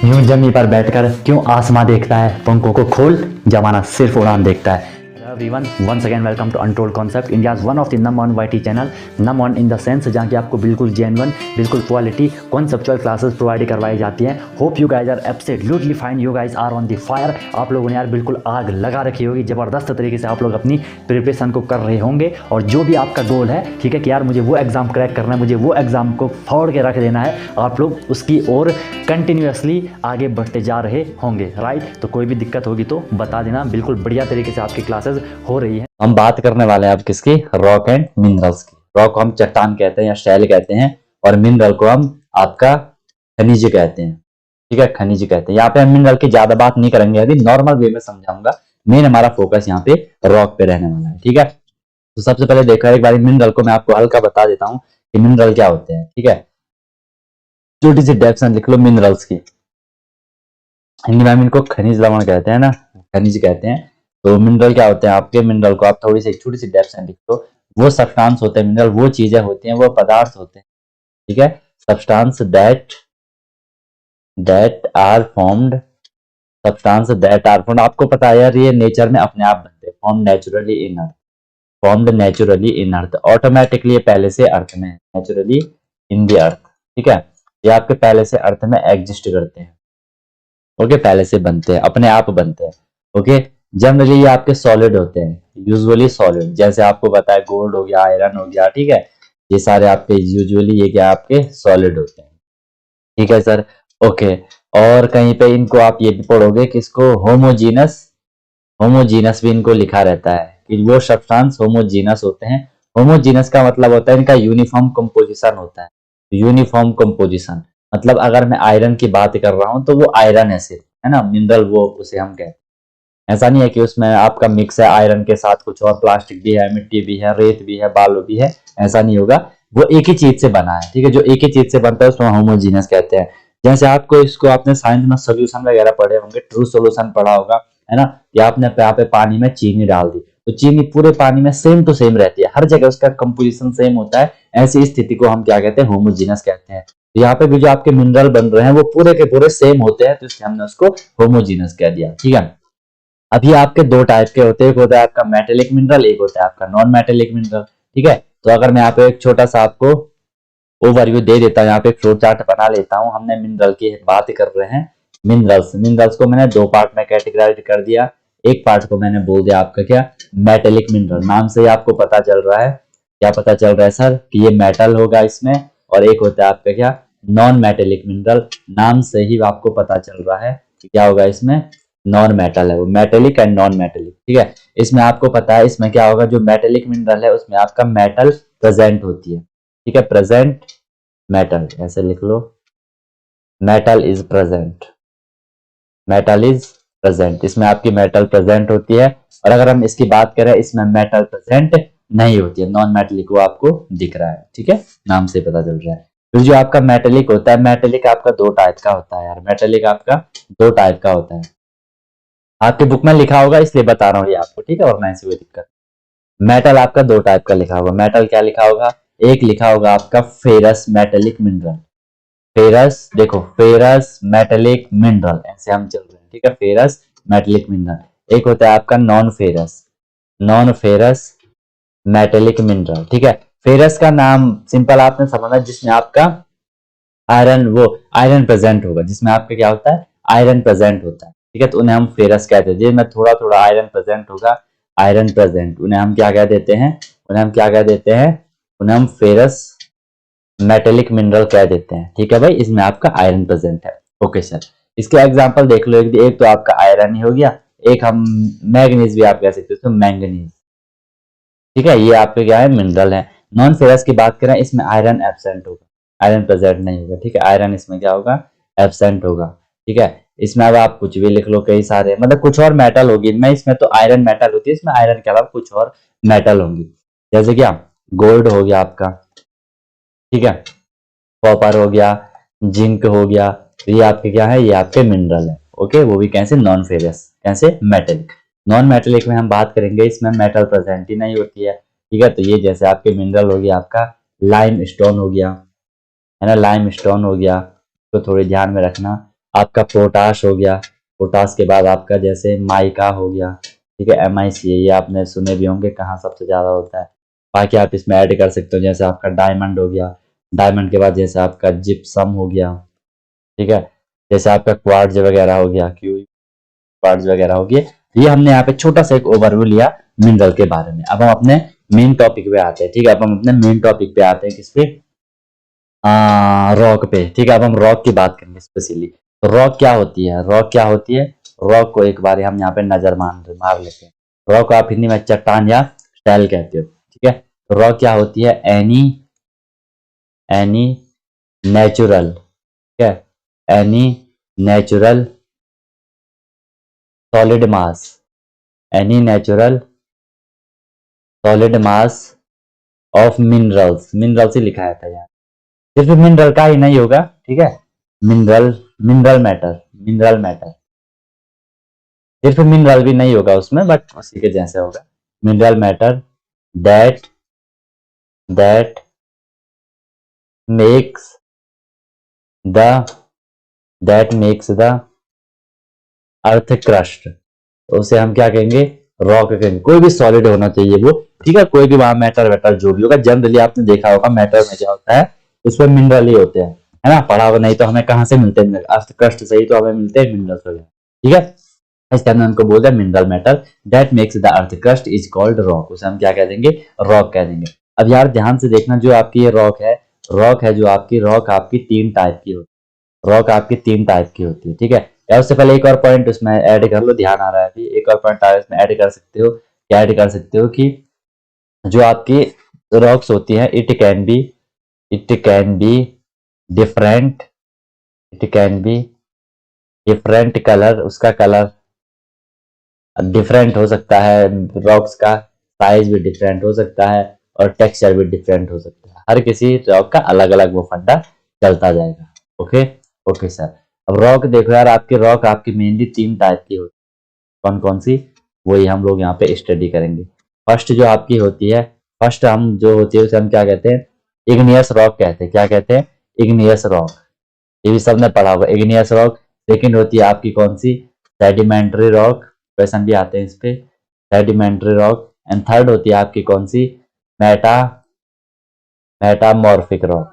यूं जमी पर बैठकर क्यों आसमां देखता है, पंखों को खोल जमाना सिर्फ उड़ान देखता है। Everyone, once again welcome to Untold Concept, India's one of the number one YT channel, number one in the sense जहाँ की आपको बिल्कुल जेन्युइन, बिल्कुल क्वालिटी कॉन्सेप्चुअल क्लासेस प्रोवाइड करवाई जाती हैं। Hope you guys are absolutely fine, you guys are on the fire. आप लोगों ने यार बिल्कुल आग लगा रखी होगी, ज़बरदस्त तरीके से आप लोग अपनी प्रिपरेशन को कर रहे होंगे। और जो भी आपका गोल है, ठीक है कि यार मुझे वो एग्ज़ाम क्रैक करना है, मुझे वो एग्ज़ाम को फोड़ के रख देना है, आप लोग उसकी ओर कंटिन्यूसली आगे बढ़ते जा रहे होंगे, राइट। तो कोई भी दिक्कत होगी तो बता देना, बिल्कुल बढ़िया तरीके से आपकी क्लासेस हो रही है। हम बात करने वाले हैं अब किसकी, रॉक एंड मिनरल्स की। रॉक को हम चट्टान कहते हैं या शैल कहते हैं, और मिनरल को हम आपका खनिज कहते हैं, ठीक है, खनिज कहते हैं। यहाँ पे हम मिनरल की ज्यादा बात नहीं करेंगे, अभी नॉर्मल वे में समझाऊंगा। मेन हमारा फोकस यहाँ पे रॉक पे रहने वाला है, ठीक है। तो सबसे पहले देखो एक बार मिनरल को मैं आपको हल्का बता देता हूँ कि मिनरल क्या होते हैं, ठीक है। छोटी सी डेफिनेशन लिख लो मिनरल्स की। हिंदी में हम इनको खनिज लवण कहते हैं ना, खनिज कहते हैं। तो मिनरल क्या होते हैं आपके, मिनरल को आप थोड़ी सी छोटी सी डेफिनेशन लिख दो। वो सब्सटेंस होते हैं मिनरल, वो चीजें होती हैं, वो पदार्थ होते हैं, ठीक है। Substance that are formed, substance that are formed. आपको पता है यार ये नेचर में अपने आप बनते हैं, formed naturally in earth, formed naturally in earth, automatically पहले से अर्थ में, नेचुरली इन द अर्थ, ठीक है। ये आपके पहले से अर्थ में एग्जिस्ट करते हैं, ओके, पहले से बनते हैं, अपने आप बनते हैं, ओके। जनरली ये आपके सॉलिड होते हैं, यूजुअली सॉलिड, जैसे आपको पता है गोल्ड हो गया, आयरन हो गया, ठीक है। ये सारे आपके यूजुअली ये क्या आपके सॉलिड होते हैं, ठीक है सर, ओके। और कहीं पे इनको आप ये भी पढ़ोगे कि इसको होमोजीनस, होमोजीनस भी इनको लिखा रहता है कि वो सब्सटेंस होमोजीनस होते हैं। होमोजीनस का मतलब होता है इनका यूनिफॉर्म कंपोजिशन होता है। यूनिफॉर्म कंपोजिशन मतलब अगर मैं आयरन की बात कर रहा हूं तो वो आयरन है सिर्फ, है ना, मिनरल वो उसे हम कहते हैं। ऐसा नहीं है कि उसमें आपका मिक्स है आयरन के साथ कुछ और, प्लास्टिक भी है, मिट्टी भी है, रेत भी है, बालू भी है, ऐसा नहीं होगा। वो एक ही चीज से बना है, ठीक है। जो एक ही चीज से बनता है उसको होमोजीनस कहते हैं। जैसे आपको इसको आपने साइंस में सोल्यूशन वगैरह पढ़े होंगे, ट्रू सोल्यूशन पढ़ा होगा, है ना। या आपने यहाँ पे पानी में चीनी डाल दी तो चीनी पूरे पानी में सेम टू सेम रहती है, हर जगह उसका कंपोजिशन सेम होता है। ऐसी स्थिति को हम क्या कहते हैं, होमोजीनस कहते हैं। तो यहाँ पे भी जो आपके मिनरल बन रहे हैं वो पूरे के पूरे सेम होते हैं, तो इसलिए हमने उसको होमोजीनस कह दिया, ठीक है। अभी आपके दो टाइप के होते हैं, एक होता है आपका मेटेलिक मिनरल, एक होता है आपका नॉन मेटेलिक मिनरल, ठीक है। तो अगर मैं यहाँ पे एक छोटा सा आपको ओवरव्यू दे देता हूँ, यहाँ पे एक फ्लो चार्ट बना लेता हूँ। हमने मिनरल की बात कर रहे हैं, मिनरल्स, मिनरल्स को मैंने दो पार्ट में कैटेगराइज कर दिया। एक पार्ट को मैंने बोल दिया आपका क्या, मेटेलिक मिनरल। नाम से ही आपको पता चल रहा है, क्या पता चल रहा है सर, कि ये मेटल होगा इसमें। और एक होता है आपका क्या, नॉन मेटेलिक मिनरल। नाम से ही आपको पता चल रहा है कि क्या होगा इसमें, नॉन मेटल है वो, मेटेलिक एंड नॉन मेटेलिक, ठीक है। इसमें आपको पता है इसमें क्या होगा, जो मेटेलिक मिनरल है उसमें आपका मेटल प्रेजेंट होती है, ठीक है, प्रेजेंट मेटल, ऐसे लिख लो, metal is present, metal is present, इसमें आपकी मेटल प्रेजेंट होती है। और अगर हम इसकी बात करें, इसमें मेटल प्रेजेंट नहीं होती है, नॉन मेटेलिक वो आपको दिख रहा है, ठीक है, नाम से पता चल रहा है। फिर जो आपका मेटेलिक होता है, मेटेलिक आपका दो टाइप का होता है यार, मेटेलिक आपका दो टाइप का होता है। आपके बुक में लिखा होगा इसलिए बता रहा हूँ ये आपको, ठीक है, और ना ऐसी कोई दिक्कत। मेटल आपका दो टाइप का लिखा होगा, मेटल क्या लिखा होगा, एक लिखा होगा आपका फेरस मेटेलिक मिनरल, फेरस, देखो फेरस मेटेलिक मिनरल, ऐसे हम चल रहे हैं, ठीक है, फेरस मेटेलिक मिनरल। एक होता है आपका non ferrous, non ferrous metallic mineral, ठीक है। फेरस का नाम सिंपल आपने समझना, जिसमें आपका आयरन, वो आयरन प्रेजेंट होगा, जिसमें आपका क्या होता है, आयरन प्रेजेंट होता है, ठीक है। तो उन्हें हम फेरस कहते हैं, जिसमें थोड़ा थोड़ा आयरन प्रेजेंट होगा, आयरन प्रेजेंट, उन्हें हम क्या कह देते हैं, उन्हें हम क्या कह देते हैं, उन्हें हम फेरस मेटेलिक मिनरल कह देते हैं, ठीक है भाई। इसमें आपका आयरन प्रेजेंट है, ओके सर। इसके एग्जांपल देख लो, एक तो आपका आयरन ही हो गया, एक हम मैग्नीज भी आप कह सकते हो, तो मैंगनीज, ठीक है, ये आपके क्या है, मिनरल है। नॉन फेरस की बात करें, इसमें आयरन एब्सेंट होगा, आयरन प्रेजेंट नहीं होगा, ठीक है, आयरन इसमें क्या होगा, एब्सेंट होगा, ठीक है। इसमें अब आप कुछ भी लिख लो, कई सारे मतलब कुछ और मेटल होगी इनमें, इसमें तो आयरन मेटल होती है, इसमें आयरन के अलावा कुछ और मेटल होंगी, जैसे क्या गोल्ड हो गया आपका, ठीक है, कॉपर हो गया, जिंक हो गया, तो ये आपके क्या है, ये आपके मिनरल है, ओके। वो भी कैसे, नॉन फेरस, कैसे, मेटेलिक। नॉन मेटेलिक में हम बात करेंगे, इसमें मेटल प्रेजेंट ही नहीं होती है, ठीक है। तो ये जैसे आपके मिनरल हो गया आपका लाइम स्टोन हो गया, है ना, लाइम स्टोन हो गया, तो थोड़ी ध्यान में रखना। आपका पोटाश हो गया, पोटाश के बाद आपका जैसे माइका हो गया, ठीक है, MiCa, ये आपने सुने भी होंगे कहाँ सबसे ज्यादा होता है। बाकी आप इसमें ऐड कर सकते हो, जैसे आपका डायमंड हो गया, डायमंड के बाद जैसे आपका जिप्सम हो गया, ठीक है, जैसे आपका क्वार्ट्ज वगैरह हो गया, क्वार्ट्ज वगैरह हो गया। ये हमने यहाँ पे छोटा सा एक ओवरव्यू लिया मिनरल के बारे में। अब हम अपने मेन टॉपिक पे आते हैं, ठीक है, अब हम अपने मेन टॉपिक पे आते हैं, किस पे, रॉक पे, ठीक है। अब हम रॉक की बात करेंगे स्पेशली। तो रॉक क्या होती है, रॉक क्या होती है, रॉक को एक बार हम यहाँ पे नजर मार लेते हैं। रॉक को आप हिंदी में चट्टान या स्टैल कहते हो, ठीक है। तो रॉक क्या होती है, एनी नेचुरल, ठीक है, any natural solid mass, any natural solid mass of minerals, minerals ही लिखा था यार, सिर्फ मिनरल का ही नहीं होगा, ठीक है, मिनरल, मिनरल मैटर, सिर्फ मिनरल भी नहीं होगा उसमें, बट उसी के जैसे होगा, mineral matter that that makes the the earth crust, उसे हम क्या कहेंगे, रॉक कहेंगे। कोई भी सॉलिड होना चाहिए वो, ठीक है, कोई भी वहां मैटर वेटर जो भी होगा, जनरली आपने देखा होगा मैटर में क्या होता है, उसमें मिनरल ही होते हैं, है ना, पढ़ा हुआ नहीं तो हमें कहाँ से मिलते हैं, अर्थ क्रस्ट से ही तो हमें मिलते हैं मिनरल्स वगैरह, ठीक है। इसके अंदर उनको बोलते हैं mineral matter that makes the earth crust is called rock, उसे हम क्या कह देंगे, रॉक कह देंगे। अब यार ध्यान से देखना, जो आपकी ये रॉक है जो आपकी, रॉक आपकी तीन टाइप की होती है, रॉक आपकी तीन टाइप की होती है, ठीक है। या उससे पहले एक और पॉइंट उसमें ऐड कर लो, ध्यान आ रहा है अभी, एक और पॉइंट इसमें ऐड कर सकते हो, क्या ऐड कर सकते हो कि जो आपकी रॉक्स होती हैं, it can be different, it can be different colour, उसका कलर डिफरेंट हो सकता है, रॉक्स का साइज भी डिफरेंट हो सकता है, और टेक्सचर भी डिफरेंट हो सकता है, हर किसी रॉक का अलग अलग वो फंडा चलता जाएगा। Okay, okay sir. अब रॉक देखो यार, आपकी रॉक आपकी मेनली तीन टाइप की होती है, कौन कौन सी, वही हम लोग यहाँ पे स्टडी करेंगे। फर्स्ट जो आपकी होती है, फर्स्ट हम जो होती है उसे हम क्या कहते हैं, इग्नियस रॉक कहते हैं, क्या कहते हैं, इग्नियस रॉक, ये भी सबने पढ़ा होगा, इग्नियस रॉक। सेकंड होती है आपकी कौन सी, सेडिमेंट्री रॉक, क्वेश्चन भी आते हैं इस पे, सेडिमेंट्री रॉक। एंड थर्ड होती है आपकी कौन सी, मेटा मेटामॉर्फिक रॉक,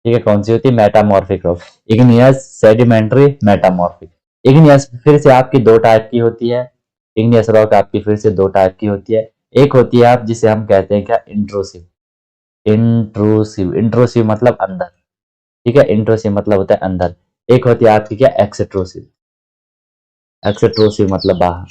ठीक है, कौन सी होती है, metamorphic rock, igneous, sedimentary, metamorphic. Igneous फिर से आपकी दो टाइप की होती है, इग्नियस रॉक आपकी फिर से दो टाइप की होती है। एक होती है आप जिसे हम कहते हैं क्या, इंट्रूसिव, इंट्रूसिव मतलब अंदर, ठीक है, इंट्रूसिव मतलब होता है अंदर। एक होती है आपकी क्या, एक्सट्रूसिव, एक्सट्रूसिव मतलब बाहर,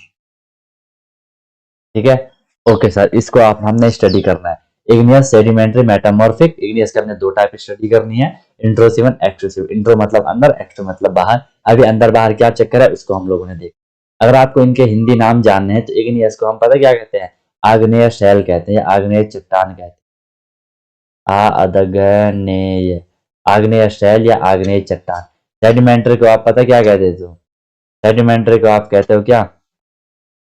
ठीक है। ओके सर, इसको आप हमने स्टडी करना है, इग्नियस, सेडिमेंट्री, मेटामॉर्फिक। इग्नियस के हमने दो टाइप स्टडी करनी है, इंट्रोसिव एंड एक्सट्रूसिव। इंट्रो मतलब अंदर, एक्सट्रो मतलब बाहर। अभी अंदर बाहर क्या चक्कर है उसको हम लोगों ने देखा। अगर आपको इनके हिंदी नाम जानने हैं तो इग्नियस को हम पता क्या कहते हैं, आग्नेय शैल कहते हैं, या आग्नेय चट्टान कहते हैं, आग्नेय, आग्नेय शैल या आग्नेय चट्टान। सेडिमेंट्री को आप पता क्या कहते हो, सेडिमेंट्री को आप कहते हो क्या,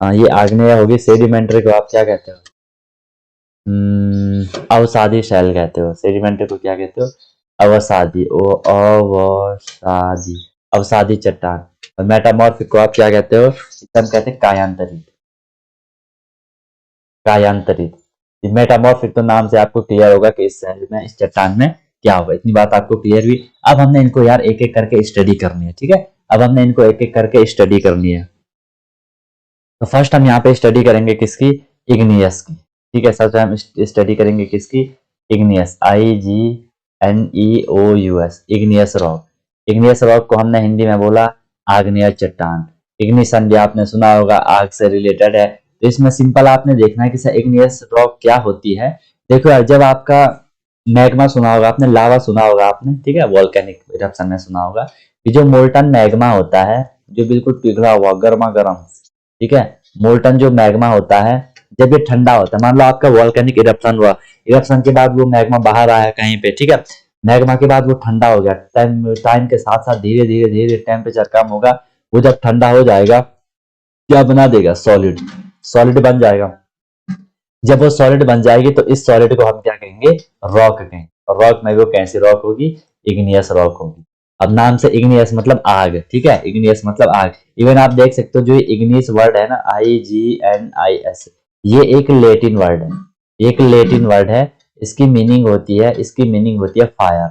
हाँ ये आग्नेय होगी, सेडिमेंट्री को आप क्या कहते हो, अवसादी शैल कहते हो। सेडिमेंट्री को क्या कहते हो, अवसादी, अवसादी, अवसादी चट्टान। और मेटामॉर्फिक को आप क्या कहते हो, हम कहते हैं कायांतरित, कायांतरित। मेटामॉर्फिक तो नाम से आपको क्लियर होगा कि इस शैल में, इस चट्टान में क्या होगा, इतनी बात आपको क्लियर हुई। अब हमने इनको यार एक एक करके स्टडी करनी है, ठीक है, अब हमने इनको एक एक करके स्टडी करनी है। तो फर्स्ट हम यहाँ पे स्टडी करेंगे किसकी, इग्नियस की, ठीक है। सबसे हम स्टडी करेंगे किसकी, igneous, IGNEOUS, igneous rock. Igneous rock को हमने हिंदी में बोला आग्नेय चट्टान। इग्निशन भी आपने सुना होगा, आग से रिलेटेड है, तो इसमें सिंपल आपने देखना है कि सर इग्नियस रॉक क्या होती है। देखो यार, जब आपका मैग्मा सुना होगा आपने, लावा सुना होगा आपने, ठीक है, वोल्केनिक इरप्शन में सुना होगा कि जो मोल्टन मैग्मा होता है, जो बिल्कुल पिघला हुआ गर्मा गर्म, ठीक है, मोल्टन जो मैग्मा होता है, जब ये ठंडा होता है, मान लो आपका वॉल्केनिक इरप्शन हुआ, इरप्शन के बाद वो मैग्मा बाहर आया कहीं पे, ठीक है, मैग्मा के बाद वो ठंडा हो गया, टाइम टाइम के साथ साथ धीरे धीरे धीरे टेम्परेचर कम होगा, वो जब ठंडा हो जाएगा क्या बना देगा, सॉलिड, सॉलिड बन जाएगा। जब वो सॉलिड बन जाएगी तो इस सॉलिड को हम क्या कहेंगे, रॉक कहेंगे। और रॉक में वो कैसी रॉक होगी, इग्नियस रॉक होगी। अब नाम से इग्नियस मतलब आग, ठीक है, इग्नियस मतलब आग। इवन आप देख सकते हो जो इग्नियस वर्ड है ना, IGNIS, ये एक लेटिन वर्ड है, एक लेटिन वर्ड है। इसकी मीनिंग होती है, इसकी मीनिंग होती है फायर,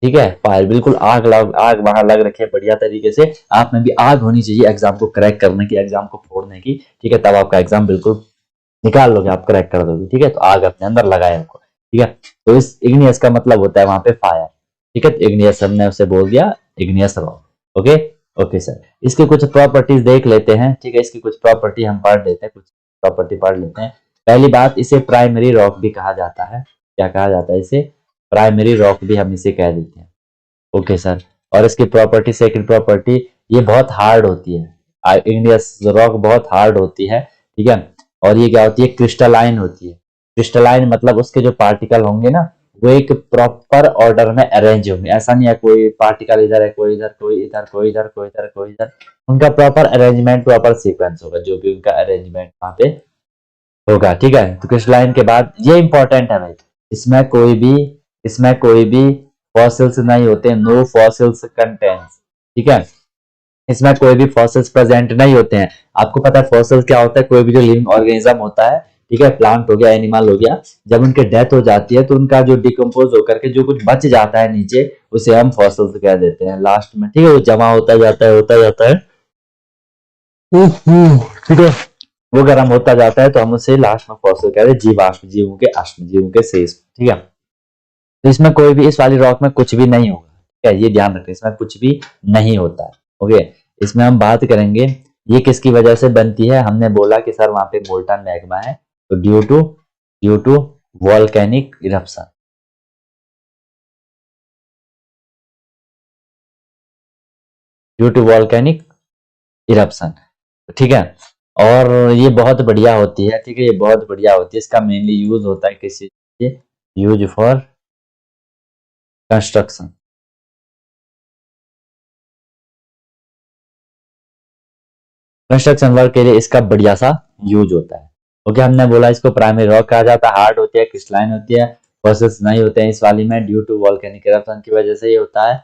ठीक है, फायर, बिल्कुल आग लग, आग वहां लग रखी है बढ़िया तरीके से। आप में भी आग होनी चाहिए एग्जाम को क्रैक करने की, एग्जाम को फोड़ने की, ठीक है, तब आपका एग्जाम बिल्कुल निकाल लोगे, आप क्रैक कर दोगे, ठीक है। तो आग अपने अंदर लगाए रखो, ठीक है। तो इस इग्नियस का मतलब होता है वहां पे फायर, ठीक है। तो इग्नियस हमने उसे बोल दिया igneous rock, okay. Okay sir, इसके कुछ प्रॉपर्टीज देख लेते हैं, ठीक है, इसकी कुछ प्रॉपर्टी हम पढ़ लेते हैं, कुछ प्रॉपर्टी पढ़ लेते हैं। पहली बात, इसे प्राइमरी रॉक भी कहा जाता है। क्या कहा जाता है इसे? प्राइमरी रॉक भी हम इसे कह देते हैं, ओके सर। और इसकी प्रॉपर्टी, सेकंड प्रॉपर्टी, ये बहुत हार्ड होती है, इग्नियस रॉक बहुत हार्ड होती है, ठीक है। और ये क्या होती है? क्रिस्टलाइन होती है। क्रिस्टलाइन मतलब उसके जो पार्टिकल होंगे ना, वो एक प्रॉपर ऑर्डर में अरेंज होंगे। ऐसा नहीं है कोई पार्टिकल इधर है, कोई इधर, कोई इधर, कोई इधर, कोई इधर, कोई इधर। उनका प्रॉपर अरेंजमेंट, प्रॉपर सीक्वेंस होगा, जो भी उनका अरेंजमेंट वहां पे होगा, ठीक है। तो क्रिस्टलाइन के बाद ये इंपॉर्टेंट है भाई, इसमें कोई भी, इसमें कोई भी फॉसिल्स नहीं होते, नो फॉसिल्स कंटेंट्स, ठीक है। इसमें कोई भी फॉसिल्स प्रेजेंट नहीं होते हैं। आपको पता है फॉसिल्स क्या होता है? कोई भी जो लिविंग ऑर्गेनिज्म होता है, ठीक है, प्लांट हो गया, एनिमल हो गया, जब उनके डेथ हो जाती है तो उनका जो डिकम्पोज होकर के जो कुछ बच जाता है नीचे, उसे हम फॉसिल्स कह देते हैं लास्ट में, ठीक है। वो जमा होता जाता है, होता जाता है, ठीक है, वो गर्म होता जाता है, तो हम उसे लास्ट में फॉसिल कह रहे हैं, जीवाश्म, जीवों के अश्म, जीवों के शेष, ठीक है। तो इसमें कोई भी, इस वाली रॉक में कुछ भी नहीं होगा, ठीक है, ये ध्यान रखें, इसमें कुछ भी नहीं होता है, ओके। इसमें हम बात करेंगे ये किसकी वजह से बनती है। हमने बोला कि सर वहां पे मोल्टन मैग्मा है, तो due to volcanic eruption, due to volcanic eruption, ठीक है। और ये बहुत बढ़िया होती है, ठीक है, ये बहुत बढ़िया होती है। इसका मेनली यूज होता है किस चीज के? Use for construction, construction work के लिए इसका बढ़िया सा यूज होता है, ओके। हमने बोला इसको प्राइमरी रॉक कहा जाता है, हार्ड होती है, क्रिस्टलाइन होती है, प्रोसेस नहीं होते हैं इस वाली में, ड्यू टू वॉल्केनिक इरप्शन की वजह से ये होता है।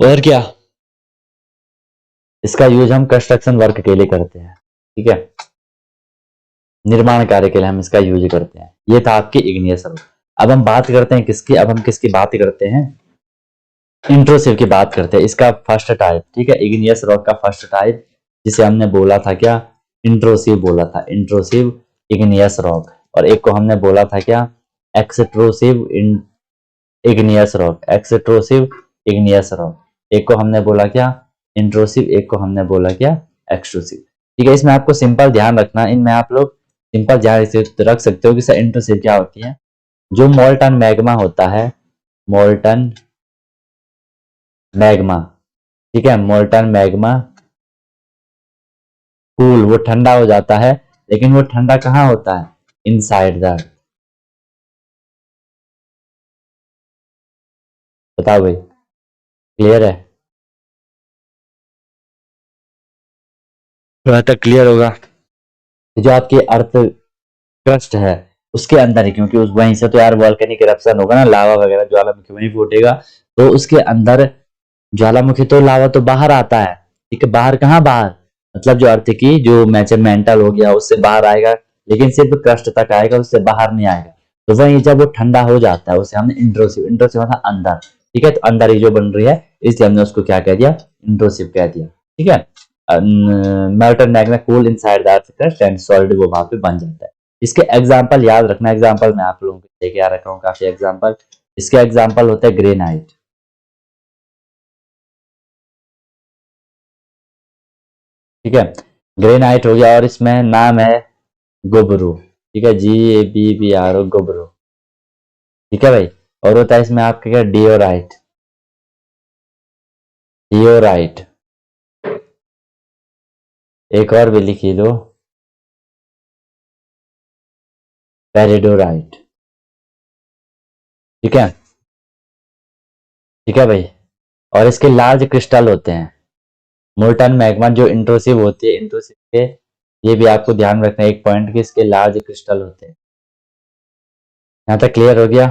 और क्या, इसका यूज हम कंस्ट्रक्शन वर्क के लिए करते हैं, ठीक है, निर्माण कार्य के लिए हम इसका यूज करते हैं। ये था आपकी इग्नियस रॉक। अब हम बात करते हैं किसकी? अब हम किसकी बात करते हैं? इंट्रोसिव की बात करते हैं। इसका फर्स्ट टाइप, ठीक है, इग्नियस रॉक का फर्स्ट टाइप, जिसे हमने बोला था क्या? इंट्रोसिव बोला था, इंट्रोसिव इग्नियस रॉक। और एक को हमने बोला था क्या? एक्सट्रोसिव इग्नियस रॉक, एक्सट्रोसिव इग्नियस रॉक। एक को हमने बोला क्या? इंट्रोसिव, एक को हमने बोला क्या? एक्सट्रोसिव, ठीक है। इसमें आपको सिंपल ध्यान रखना, इनमें आप लोग सिंपल ध्यान रख सकते हो कि सर इंट्रोसिव क्या होती है। जो मोल्टन मैग्मा होता है, मोल्टन मैग्मा, ठीक है, मोल्टन मैग्मा कूल, वो ठंडा हो जाता है, लेकिन वो ठंडा कहाँ होता है? इनसाइड द, बताओ भाई, क्लियर है? थोड़ा तक क्लियर होगा? जो आपकी अर्थ क्रस्ट है उसके अंदर ही, क्योंकि उस वहीं से तो यार वॉल्केनिक इरप्शन होगा ना, लावा वगैरह ज्वालामुखी वहीं फूटेगा, तो उसके अंदर ज्वालामुखी, तो लावा तो बाहर आता है, ठीक है। बाहर कहाँ? बाहर मतलब जो अर्थ की जो मेंटल हो गया उससे बाहर आएगा, लेकिन सिर्फ क्रस्ट तक आएगा, उससे बाहर नहीं आएगा। तो वही जब वो ठंडा हो जाता है उसे हमने इंट्रोसिव, इंट्रोसिव मतलब अंदर, ठीक है, तो अंदर ही जो बन रही है, इसलिए हमने उसको क्या कह दिया? इंट्रोसिव कह दिया, ठीक है। Molten magma cool inside the earth crust and solid, वो वहां पे बन जाता है। इसके एग्जाम्पल याद रखना, एग्जाम्पल मैं आप लोगों को लेके आ रखा हूँ काफी एग्जाम्पल। इसके एग्जाम्पल होते हैं ग्रेनाइट, ठीक है, ग्रेनाइट हो गया, और इसमें नाम है गोबरू, ठीक है, GABBRO, गोबरू, ठीक है भाई। और होता है इसमें आपका क्या? डियोराइट, डियोराइट, एक और भी लिखी दो, पेरिडोराइट, ठीक है, ठीक है भाई। और इसके लार्ज क्रिस्टल होते हैं। मोल्टन मैग्मा जो इंट्रोसिव होती है, इंट्रोसिव के, ये भी आपको ध्यान रखना है एक पॉइंट, कि इसके लार्ज क्रिस्टल होते हैं। यहाँ तक क्लियर हो गया?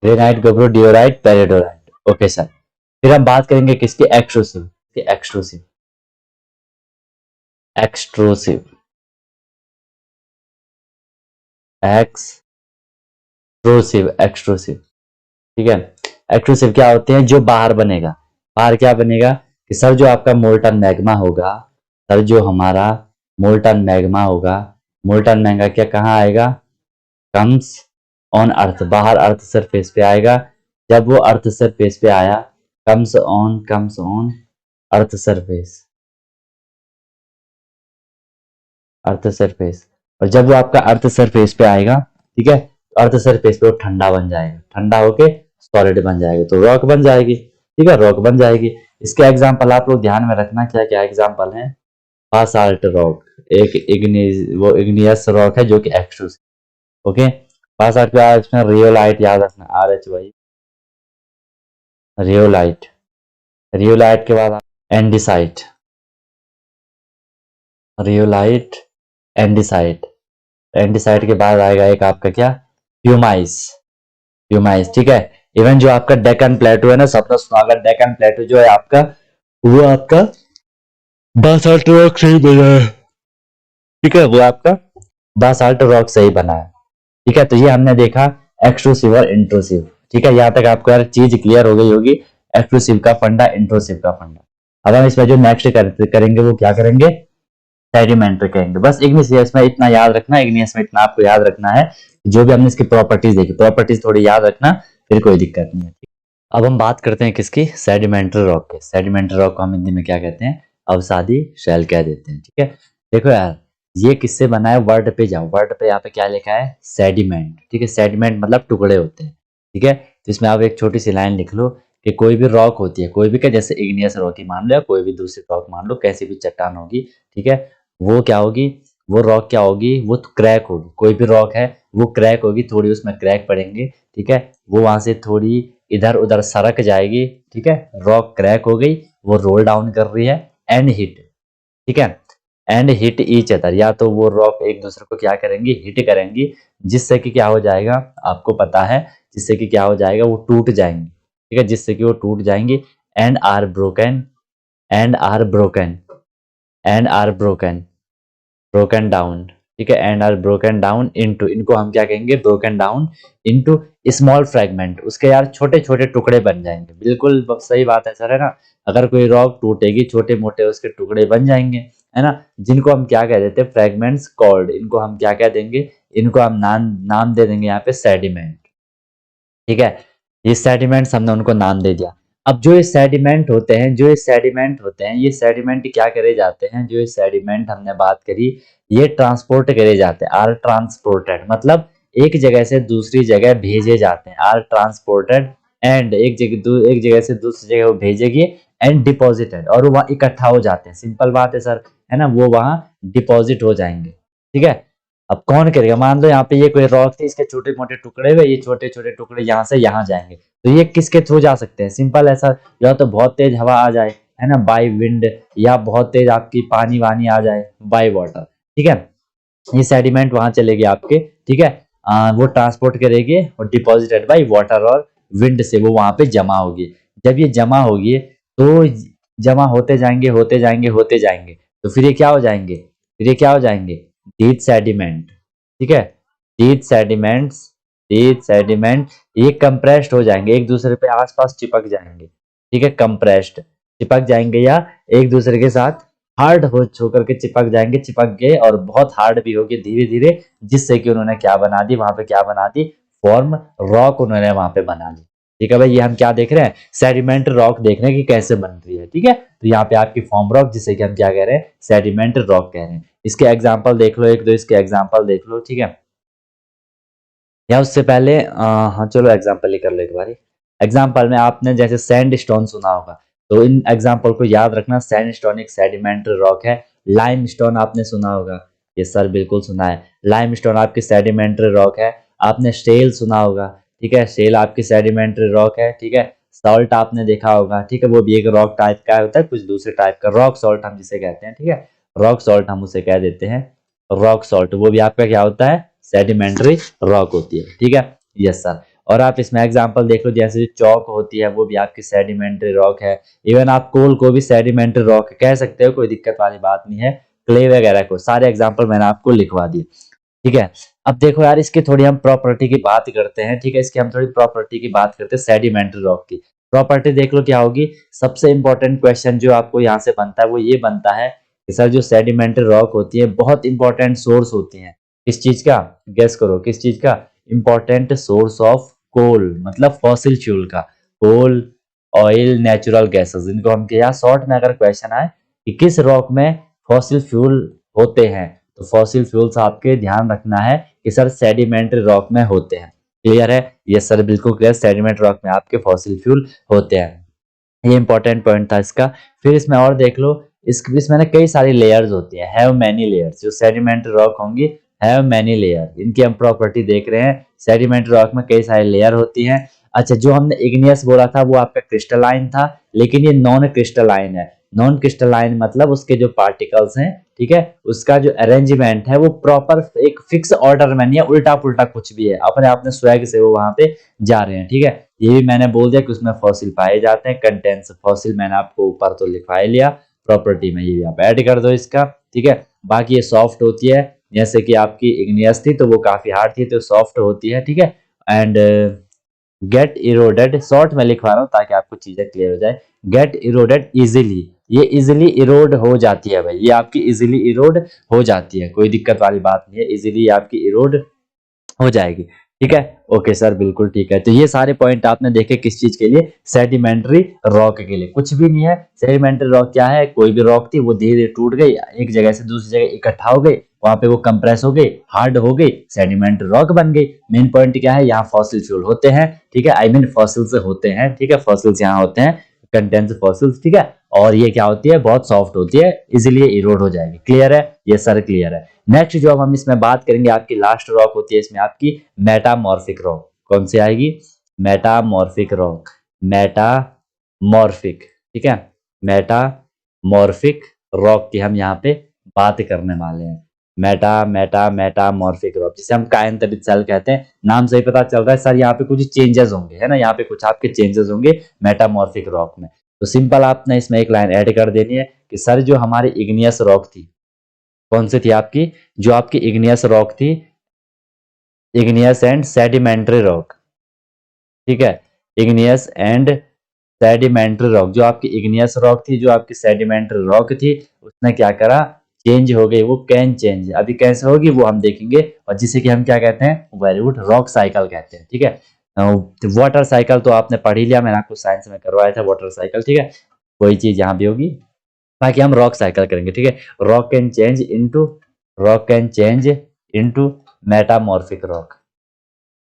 Granite, gabbro, diorite, peridotite. Okay sir. फिर हम बात करेंगे किसकी, extrusive. Extrusive, extrusive, extrusive, extrusive. ठीक है। एक्सट्रूसिव क्या होते हैं, जो बाहर बनेगा। बाहर क्या बनेगा कि सर जो आपका मोल्टन मैग्मा होगा, सर जो हमारा मोल्टन मैग्मा होगा, मोल्टन मैग्मा क्या कहाँ आएगा, कम्स ऑन अर्थ, बाहर अर्थ सरफेस पे आएगा। जब वो अर्थ सरफेस पे आया, comes on earth surface, earth surface. और जब वो आपका अर्थ सरफेस पे आएगा, ठीक है, अर्थ सरफेस पे वो ठंडा बन जाएगा, ठंडा होके सॉलिड बन जाएगा, तो रॉक बन जाएगी। ठीक है, रॉक बन जाएगी। इसके एग्जाम्पल आप लोग ध्यान में रखना, क्या क्या एग्जाम्पल है। बासाल्ट रॉक, एक वो इग्नियस रॉक है जो कि एक्सट्रूसिव। ओके। बासाल्ट के बाद इसमें रियोलाइट याद रखना, RHY, रियोलाइट। रियोलाइट के बाद एंडिसाइट, रियोलाइट, एंडिसाइट। एंडिसाइट के बाद आएगा एक आपका क्या, प्यूमाइस, प्यूमाइस। ठीक है। इवन जो आपका डेक्कन प्लेटो है ना, सबने सुना होगा, डेक्कन प्लेटो जो है आपका, वो आपका बासाल्ट रॉक से ही बना है। ठीक है, वो आपका बासाल्ट रॉक से ही बना है। ठीक है, तो ये हमने देखा एक्सट्रूसिव और इंट्रूसिव। ठीक है, यहाँ तक आपको यार चीज क्लियर हो गई होगी, एक्सट्रूसिव का फंडा, इंट्रूसिव का फंडा। अब हम इसमें जो नेक्स्ट करेंगे वो क्या करेंगे, सेडिमेंट्री कहेंगे। बस इग्नियस में इतना याद रखना, इग्नियस में इतना आपको याद रखना है, जो भी हमने इसकी प्रॉपर्टीज देखी, प्रॉपर्टीज थोड़ी याद रखना, फिर कोई दिक्कत नहीं है। अब हम बात करते हैं किसकी, सेडिमेंट्री रॉक के। सेडिमेंट्री रॉक को हम हिंदी में क्या कहते हैं, अवसादी शैल कह देते हैं। ठीक है, देखो यार, ये किससे बना है, वर्ड पे जाओ, वर्ड पे यहाँ पे क्या लिखा है, सेडिमेंट। ठीक है, सेडिमेंट मतलब टुकड़े होते हैं। ठीक है, तो इसमें आप एक छोटी सी लाइन लिख लो कि कोई भी रॉक होती है, कोई भी क्या, जैसे इग्नियस रॉक ही मान लो, या कोई भी दूसरी रॉक मान लो, कैसी भी चट्टान होगी, ठीक है, वो क्या होगी, वो रॉक क्या होगी, वो क्रैक होगी। कोई भी रॉक है वो क्रैक होगी, थोड़ी उसमें क्रैक पड़ेंगे। ठीक है, वो वहां से थोड़ी इधर उधर सरक जाएगी। ठीक है, रॉक क्रैक हो गई, वो रोल डाउन कर रही है, एंड हिट। ठीक है, एंड हिट ईच अदर, या तो वो रॉक एक दूसरे को क्या करेंगी, हिट करेंगी, जिससे कि क्या हो जाएगा, आपको पता है, जिससे कि क्या हो जाएगा, वो टूट जाएंगी। ठीक है, जिससे कि वो टूट जाएंगी, and are broken, and are broken, and are broken, broken down. ठीक है, and are broken down into, इनको हम क्या कहेंगे, broken down into small fragment, उसके यार छोटे छोटे टुकड़े बन जाएंगे। बिल्कुल सही बात है सर, है ना। अगर कोई रॉक टूटेगी, छोटे मोटे उसके टुकड़े बन जाएंगे, है ना, जिनको हम क्या कह देते हैं, फ्रेगमेंट्स कॉल्ड। इनको हम क्या कह देंगे, इनको हम नाम नाम दे देंगे यहाँ पे सेडिमेंट। ठीक है, ये सेडिमेंट्स हमने उनको नाम दे दिया। अब जो ये सेडिमेंट होते हैं, जो ये सेडिमेंट होते हैं, ये सेडिमेंट क्या करे जाते हैं, जो ये सेडिमेंट हमने बात करी, ये ट्रांसपोर्ट करे जाते हैं, आर ट्रांसपोर्टेड, मतलब एक जगह से दूसरी जगह भेजे जाते हैं, आर ट्रांसपोर्टेड, एंड एक जगह से दूसरी जगह वो भेजेगी, एंड डिपॉजिटेड, और वो वहाँ इकट्ठा हो जाते हैं। सिंपल बात है सर, है ना, वो वहाँ डिपॉजिट हो जाएंगे। ठीक है, अब कौन करेगा, मान लो यहाँ पे ये कोई रॉक थी, इसके छोटे मोटे टुकड़े हुए, ये छोटे छोटे टुकड़े यहाँ से यहाँ जाएंगे, तो ये किसके थ्रू जा सकते हैं, सिंपल ऐसा, या तो बहुत तेज हवा आ जाए, है ना, बाय विंड, या बहुत तेज आपकी पानी वानी आ जाए, बाय वाटर। ठीक है, ये सेडिमेंट वहां चलेगी आपके। ठीक है, वो ट्रांसपोर्ट करेगी, और डिपॉजिटेड बाय वाटर और विंड से वो वहां पे जमा होगी। जब ये जमा होगी, तो जमा होते जाएंगे, होते जाएंगे, होते जाएंगे, तो फिर ये क्या हो जाएंगे, फिर ये क्या हो जाएंगे, डीप सेडिमेंट। ठीक है, डीप सेडिमेंट्स, डीप सेडिमेंट, ये कंप्रेस्ड हो जाएंगे, एक दूसरे पे आसपास चिपक जाएंगे। ठीक है, कंप्रेस्ड, चिपक जाएंगे, या एक दूसरे के साथ हार्ड हो होकर के चिपक जाएंगे, चिपक गए, और बहुत हार्ड भी होगी धीरे धीरे, जिससे कि उन्होंने क्या बना दी, वहां पे क्या बना दी, फॉर्म, रॉक उन्होंने वहां पे बना दी। ठीक है भाई, ये हम क्या देख रहे हैं, सेडिमेंट रॉक देख रहे हैं कि कैसे बन रही है। ठीक है, तो यहाँ पे आपकी फॉर्म रॉक, जिसे कि हम क्या कह रहे हैं, सेडिमेंट रॉक कह रहे हैं। इसके एग्जाम्पल देख लो, एक दो इसके एग्जाम्पल देख लो। ठीक है, या उससे पहले हाँ चलो एग्जाम्पल ही कर लो एक बारी। एग्जाम्पल में आपने जैसे सैंड स्टोन सुना होगा, तो इन एग्जाम्पल को याद रखना। सैंड स्टोन एक सेडिमेंट्री रॉक है। लाइम स्टोन आपने सुना होगा, ये सर बिल्कुल सुना है, लाइम स्टोन आपकी सेडिमेंट्री रॉक है। आपने शेल सुना होगा, ठीक है, शेल आपकी सेडिमेंट्री रॉक है। ठीक है, सॉल्ट आपने देखा होगा, ठीक है, वो भी एक रॉक टाइप का होता है, कुछ दूसरे टाइप का, रॉक सॉल्ट हम जिसे कहते हैं। ठीक है, रॉक सॉल्ट हम उसे कह देते हैं, रॉक सॉल्ट, वो भी आपका क्या होता है, सेडिमेंट्री रॉक होती है। ठीक है, यस सर। और आप इसमें एग्जांपल देख लो, जैसे जो चौक होती है वो भी आपकी सेडिमेंट्री रॉक है। इवन आप कोल को भी सेडिमेंट्री रॉक कह सकते हो, कोई दिक्कत वाली बात नहीं है। क्ले वगैरह को सारे एग्जांपल मैंने आपको लिखवा दिए, ठीक है। अब देखो यार, इसकी थोड़ी हम प्रॉपर्टी की बात करते हैं, ठीक है। इसकी हम थोड़ी प्रॉपर्टी की बात करते हैं सेडिमेंट्री रॉक की। प्रॉपर्टी देख लो क्या होगी। सबसे इंपॉर्टेंट क्वेश्चन जो आपको यहाँ से बनता है वो ये बनता है कि सर जो सेडिमेंट्री रॉक होती है बहुत इंपॉर्टेंट सोर्स होती है किस चीज का, गेस करो किस चीज का, इंपॉर्टेंट सोर्स ऑफ कोल, मतलब फॉसिल फ्यूल का। कोल, ऑयल, नेचुरल गैसेस, इनको हम क्या शॉर्ट में अगर क्वेश्चन आए कि किस रॉक में फॉसिल फ्यूल होते हैं, तो फॉसिल फ्यूल्स आपके ध्यान रखना है कि सर सेडिमेंट्री रॉक में होते हैं। क्लियर है? यस सर, बिल्कुल क्लियर। सेडिमेंट्री रॉक में आपके फॉसिल फ्यूल होते हैं, ये इंपॉर्टेंट पॉइंट था इसका। फिर इसमें और देख लो, इसमें ना कई सारी लेयर्स होती है, हैव मैनी लेयर्स। जो सेडिमेंट्री रॉक होंगी हैव मैनी लेयर, इनकी हम प्रॉपर्टी देख रहे हैं। सेडिमेंट्री रॉक में कई सारी लेयर होती हैं। अच्छा, जो हमने इग्नियस बोला था वो आपका क्रिस्टलाइन था, लेकिन ये नॉन क्रिस्टलाइन है। नॉन क्रिस्टलाइन मतलब उसके जो पार्टिकल्स हैं, ठीक है, उसका जो अरेंजमेंट है वो प्रॉपर एक फिक्स ऑर्डर में नहीं है, उल्टा पुल्टा कुछ भी है, अपने अपने स्वैग से वो वहां पे जा रहे हैं, ठीक है। ये भी मैंने बोल दिया कि उसमें फॉसिल पाए जाते हैं। कंटेंट्स फॉसिल मैंने आपको ऊपर तो लिखवा ही लिया, प्रॉपर्टी में ये भी आप ऐड कर दो इसका, ठीक है। बाकी ये सॉफ्ट होती है, जैसे कि आपकी इग्नियस थी तो वो काफी हार्ड थी तो सॉफ्ट होती है, ठीक है। एंड गेट इरोडेड, शॉर्ट में लिखवा रहा हूँ ताकि आपको चीजें क्लियर हो जाए। गेट इरोडेड इजिली, ये इजिली इरोड हो जाती है भाई, ये आपकी इजिली इरोड हो जाती है, कोई दिक्कत वाली बात नहीं है, इजिली आपकी इरोड हो जाएगी, ठीक है। ओके सर, बिल्कुल ठीक है। तो ये सारे पॉइंट आपने देखे किस चीज के लिए, सेडिमेंट्री रॉक के लिए। कुछ भी नहीं है, सेडिमेंट्री रॉक क्या है, कोई भी रॉक थी वो धीरे धीरे टूट गई, एक जगह से दूसरी जगह इकट्ठा हो गई, वहां पे वो कंप्रेस हो गई, हार्ड हो गई, सेडिमेंट्री रॉक बन गई। मेन पॉइंट क्या है, यहाँ फॉसिल फ्यूल होते हैं, ठीक है, आई मीन फॉसिल्स होते हैं, ठीक है, फॉसिल्स यहाँ होते हैं, कंटेंस फॉसिल्स, ठीक है। और ये क्या होती है, बहुत सॉफ्ट होती है, इजिली इरोड हो जाएगी। क्लियर है? ये सर क्लियर है। नेक्स्ट जो अब हम इसमें बात करेंगे, आपकी लास्ट रॉक होती है इसमें आपकी मेटामॉर्फिक रॉक। कौन सी आएगी? मेटामॉर्फिक रॉक, मेटामॉर्फिक, ठीक है। मेटामॉर्फिक रॉक की हम यहाँ पे बात करने वाले हैं। मेटामॉर्फिक रॉक, जिसे हम कायंतरित सेल कहते हैं। नाम से ही पता चल रहा है सर यहाँ पे कुछ चेंजेस होंगे, है ना, यहाँ पे कुछ आपके चेंजेस होंगे मेटामॉर्फिक रॉक में। तो सिंपल आपने इसमें एक लाइन ऐड कर देनी है कि सर जो हमारी इग्नियस रॉक थी, कौन सी थी आपकी, जो आपकी इग्नियस रॉक थी, इग्नियस एंड सेडिमेंट्री रॉक, ठीक है, इग्नियस एंड सेडिमेंट्री रॉक, जो आपकी इग्नियस रॉक थी, जो आपकी सेडिमेंट्री रॉक थी, उसने क्या करा, चेंज हो गई, वो कैन चेंज। अभी कैसे होगी वो हम देखेंगे, और जिसे कि हम क्या कहते हैं, वेरी गुड, रॉक साइकिल कहते हैं, ठीक है। वाटर साइकिल तो आपने पढ़ ही लिया, मैंने आपको साइंस में करवाया था वाटर साइकिल, ठीक है, वही चीज यहाँ भी होगी। बाकी हम रॉक साइकिल करेंगे, ठीक है। Rock can change into metamorphic rock,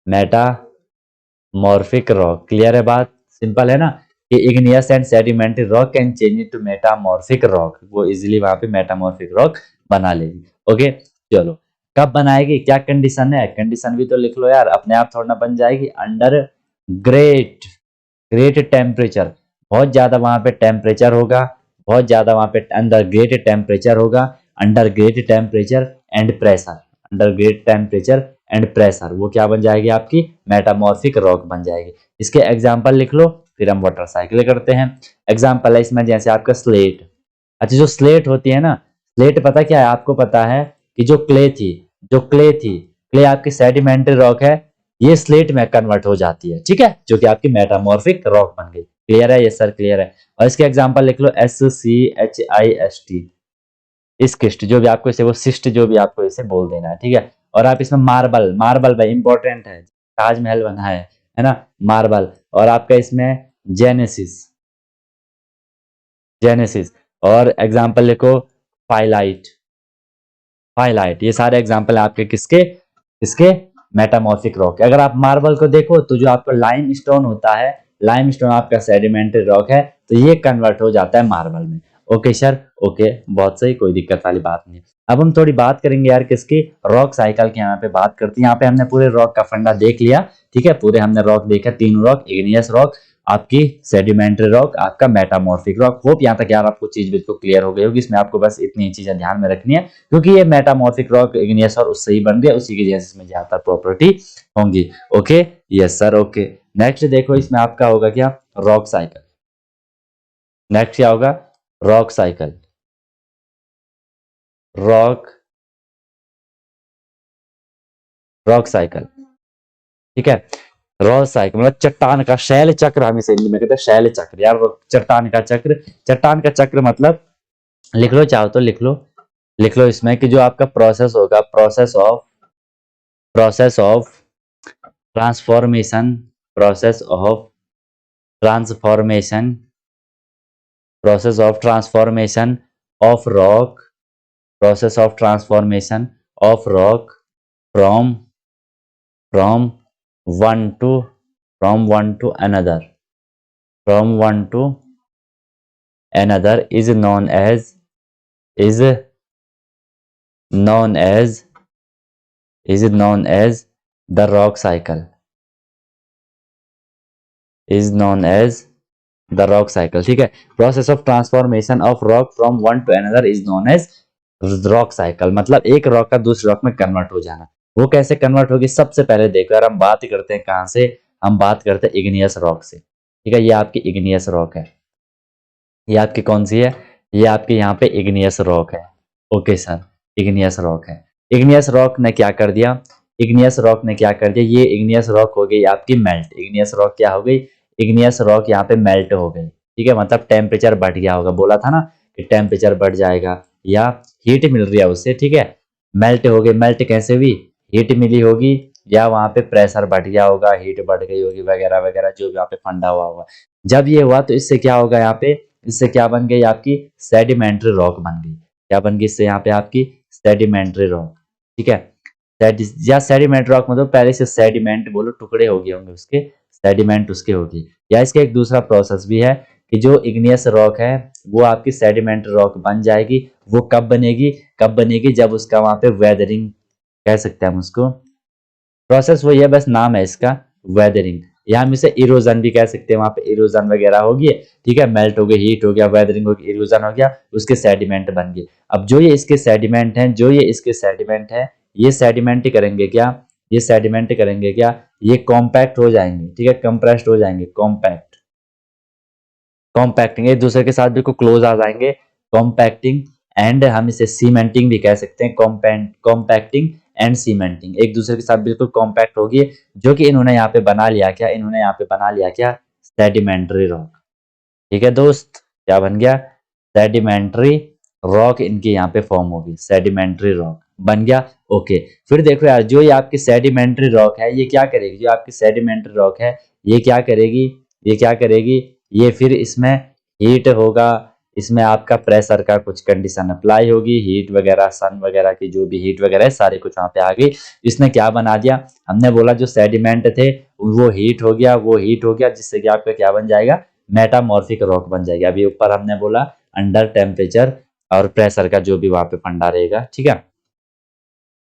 metamorphic rock. Clear है बात? सिंपल है ना, कि igneous and sedimentary rock can change into metamorphic rock, वो इजीली वहां पे मेटामॉर्फिक रॉक बना लेगी। ओके, चलो, कब बनाएगी, क्या कंडीशन है, कंडीशन भी तो लिख लो यार, अपने आप थोड़ा ना बन जाएगी। अंडर ग्रेट ग्रेट टेम्परेचर, बहुत ज्यादा वहां पे टेम्परेचर होगा, बहुत ज्यादा वहां पे अंडर ग्रेट टेम्परेचर होगा, under great temperature and pressure, under great temperature and pressure, वो क्या बन जाएगी, आपकी मेटामॉर्फिक रॉक बन जाएगी। इसके एग्जांपल लिख लो, फिर हम वाटर साइकिल करते हैं। एग्जांपल है इसमें जैसे आपका स्लेट। अच्छा, जो स्लेट होती है ना, स्लेट पता क्या है, आपको पता है कि जो क्ले आपकी सेडिमेंट्री रॉक है, ये स्लेट में कन्वर्ट हो जाती है, ठीक है, जो कि आपकी मेटामॉर्फिक रॉक बन गई। क्लियर है? ये सर क्लियर है। और इसके एग्जांपल लिख लो, SCHIST, स्किस्ट, जो भी आपको इसे, वो सिस्ट जो भी आपको इसे बोल देना है, ठीक है। और आप इसमें मार्बल भाई इंपॉर्टेंट है, ताजमहल बना है ना, मार्बल। और आपका इसमें जेनेसिस, और एग्जांपल लिखो फाइलाइट, ये सारे एग्जांपल है आपके किसके, मेटामॉर्फिक रॉक। अगर आप मार्बल को देखो तो जो आपका लाइम स्टोन होता है, लाइम स्टोन आपका सेडिमेंट्री रॉक है, तो ये कन्वर्ट हो जाता है मार्बल में। ओके सर, ओके, बहुत सही, कोई दिक्कत वाली बात नहीं। अब हम थोड़ी बात करेंगे यार किसकी, रॉक साइकिल की यहाँ पे बात करते हैं। यहाँ पे हमने पूरे रॉक का फंडा देख लिया, ठीक है, पूरे हमने रॉक देखा, तीन रॉक, इग्नियस रॉक, आपकी सेडिमेंट्री रॉक, आपका मेटामॉर्फिक रॉक। होप यहाँ तक यार आपको चीज बिल्कुल क्लियर हो गई होगी। इसमें आपको बस इतनी चीजें ध्यान में रखनी है, क्योंकि ये मेटामॉर्फिक रॉक, इग्नियस और उससे ही बन गया, उसी की वजह से इसमें ज्यादातर प्रॉपर्टी होंगी। Okay, yes sir, okay. Next देखो इसमें आपका होगा क्या, रॉक साइकिल। नेक्स्ट क्या होगा, rock cycle. Rock rock cycle, ठीक है। रॉक साइकिल मतलब चट्टान का शैल चक्र, हम इसे हिंदी में कहते हैं शैल चक्र यार, चट्टान का चक्र। चट्टान का चक्र मतलब, लिख लो चाहो तो लिख लो, लिख लो इसमें कि जो आपका प्रोसेस होगा, process of transformation, process of transformation, process of transformation of rock, process of transformation of rock from from one to from one to another, from one to another is known as, is known as is known as the rock cycle, is known as the rock cycle, ठीक है। Process of transformation of rock from one to another is known as rock cycle, मतलब एक rock का दूसरे rock में convert हो जाना। वो कैसे कन्वर्ट होगी, सबसे पहले देखो यार, हम बात करते हैं कहां से, हम बात करते हैं इग्नियस रॉक से, ठीक है। ये आपकी इग्नियस रॉक है, ये आपकी कौन सी है, ये आपके यहाँ पे इग्नियस रॉक है। ओके सर, इग्नियस रॉक है। इग्नियस रॉक ने क्या कर दिया, इग्नियस रॉक ने क्या कर दिया, ये इग्नियस रॉक हो गई आपकी मेल्ट। इग्नियस रॉक क्या हो गई, इग्नियस रॉक यहाँ पे मेल्ट हो गई, ठीक है। मतलब टेम्परेचर बढ़ गया होगा, बोला था ना कि टेम्परेचर बढ़ जाएगा या हीट मिल रही है उससे, ठीक है। मेल्ट हो गई, मेल्ट कैसे हुई, हीट मिली होगी या वहां पे प्रेशर बढ़ गया होगा, हीट बढ़ गई होगी वगैरह वगैरह, जो भी यहाँ पे फंडा हुआ होगा। जब ये हुआ तो इससे क्या होगा, यहाँ पे इससे क्या बन गई, आपकी सेडिमेंट्री रॉक बन गई। क्या बन गई इससे, यहाँ पे आपकी सेडिमेंट्री रॉक, ठीक है। या सेडिमेंट्री रॉक मतलब पहले से सेडिमेंट बोलो, टुकड़े हो गए होंगे उसके, सेडिमेंट उसके होगी। या इसका एक दूसरा प्रोसेस भी है कि जो इग्नियस रॉक है वो आपकी सेडिमेंट्री रॉक बन जाएगी। वो कब बनेगी, कब बनेगी, जब उसका वहां पे वेदरिंग कह सकते हैं हम उसको, प्रोसेस वही है, बस नाम है इसका वेदरिंग, या हम इसे इरोजन भी कह सकते हैं। वहां पे इरोजन वगैरह होगी, ठीक है, मेल्ट हो गई, हीट हो गया, वेदरिंग हो गई, इरोजन हो गया, उसके सेडिमेंट बन गए। अब जो ये इसके सेडिमेंट हैं, जो ये इसके सेडिमेंट है, ये सेडिमेंट करेंगे क्या, ये सेडिमेंट करेंगे क्या, ये कॉम्पैक्ट हो जाएंगे, ठीक है, कंप्रेस्ड हो जाएंगे, कॉम्पैक्ट, कॉम्पैक्टिंग, एक दूसरे के साथ बिल्कुल क्लोज आ जाएंगे, कॉम्पैक्टिंग। एंड हम इसे सीमेंटिंग भी कह सकते हैं, कॉम्पैक्टिंग एंड सीमेंटिंग, एक दूसरे के साथ बिल्कुल कॉम्पैक्ट होगी। जो कि इन्होंने यहाँ पे बना लिया क्या, इन्होंने यहाँ पे बना लिया क्या, सेडिमेंट्री रॉक, ठीक है दोस्त। क्या बन गया, सेडिमेंट्री रॉक इनकी यहाँ पे फॉर्म होगी, सेडिमेंट्री रॉक बन गया। ओके, फिर देखो यार, जो ये आपकी सेडिमेंट्री रॉक है, ये क्या करेगी, जो आपकी सेडिमेंट्री रॉक है ये क्या करेगी, ये क्या करेगी, ये फिर इसमें हीट होगा, इसमें आपका प्रेशर का कुछ कंडीशन अप्लाई होगी, हीट वगैरह, सन वगैरह की जो भी हीट वगैरह है सारे कुछ वहां पे आ गई। इसने क्या बना दिया, हमने बोला जो सेडिमेंट थे वो हीट हो गया, वो हीट हो गया, जिससे कि आपका क्या बन जाएगा, मेटामॉर्फिक रॉक बन जाएगी। अभी ऊपर हमने बोला अंडर टेम्परेचर और प्रेशर का जो भी वहां पे फंडा रहेगा, ठीक है।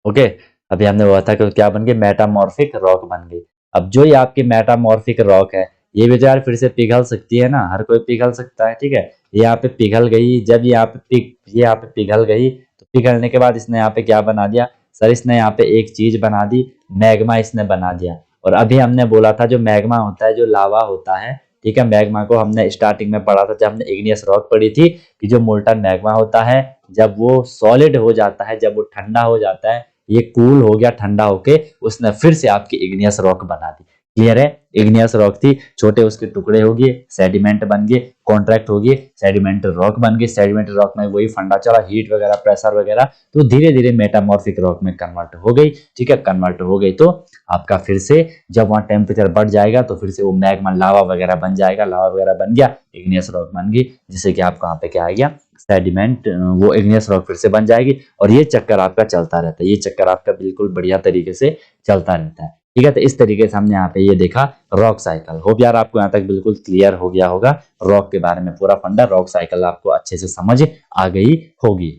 ओके, अभी हमने बोला था कि क्या बन गई, मेटामॉर्फिक रॉक बन गई। अब जो ये आपकी मेटामॉर्फिक रॉक है, ये भी तो यार फिर से पिघल सकती है ना, हर कोई पिघल सकता है, ठीक है। ये यहाँ पे पिघल गई, जब ये यहाँ पे पिघल गई, तो पिघलने के बाद इसने यहाँ पे क्या बना दिया सर, इसने यहाँ पे एक चीज बना दी, मैग्मा इसने बना दिया। और अभी हमने बोला था जो मैग्मा होता है, जो लावा होता है, ठीक है, मैग्मा को हमने स्टार्टिंग में पढ़ा था जब हमने इग्नियस रॉक पढ़ी थी, कि जो मोल्टन मैग्मा होता है, जब वो सॉलिड हो जाता है, जब वो ठंडा हो जाता है, ये कूल हो गया, ठंडा होके उसने फिर से आपकी इग्नियस रॉक बना दी। क्लियर है, इग्नियस रॉक थी, छोटे उसके टुकड़े हो गए, सेडिमेंट बन गए, कॉन्ट्रैक्ट हो गए, सेडिमेंट रॉक बन गए, सेडिमेंट रॉक में वही फंडा चला, हीट वगैरह, प्रेशर वगैरह, तो धीरे धीरे मेटामॉर्फिक रॉक में कन्वर्ट हो गई, ठीक है। कन्वर्ट हो गई तो आपका फिर से जब वहां टेम्परेचर बढ़ जाएगा तो फिर से वो मैग्मा लावा वगैरह बन जाएगा, लावा वगैरह बन गया, इग्नियस रॉक बन गई, जिससे कि आपको यहाँ पे क्या आ गया, सेडिमेंट, वो इग्नियस रॉक फिर से बन जाएगी। और ये चक्कर आपका चलता रहता है, ये चक्कर आपका बिल्कुल बढ़िया तरीके से चलता रहता है, ठीक है। तो इस तरीके से हमने यहाँ पे ये देखा रॉक साइकिल। होप यार आपको यहाँ तक बिल्कुल क्लियर हो गया होगा रॉक के बारे में, पूरा फंडा, रॉक साइकिल आपको अच्छे से समझ आ गई होगी।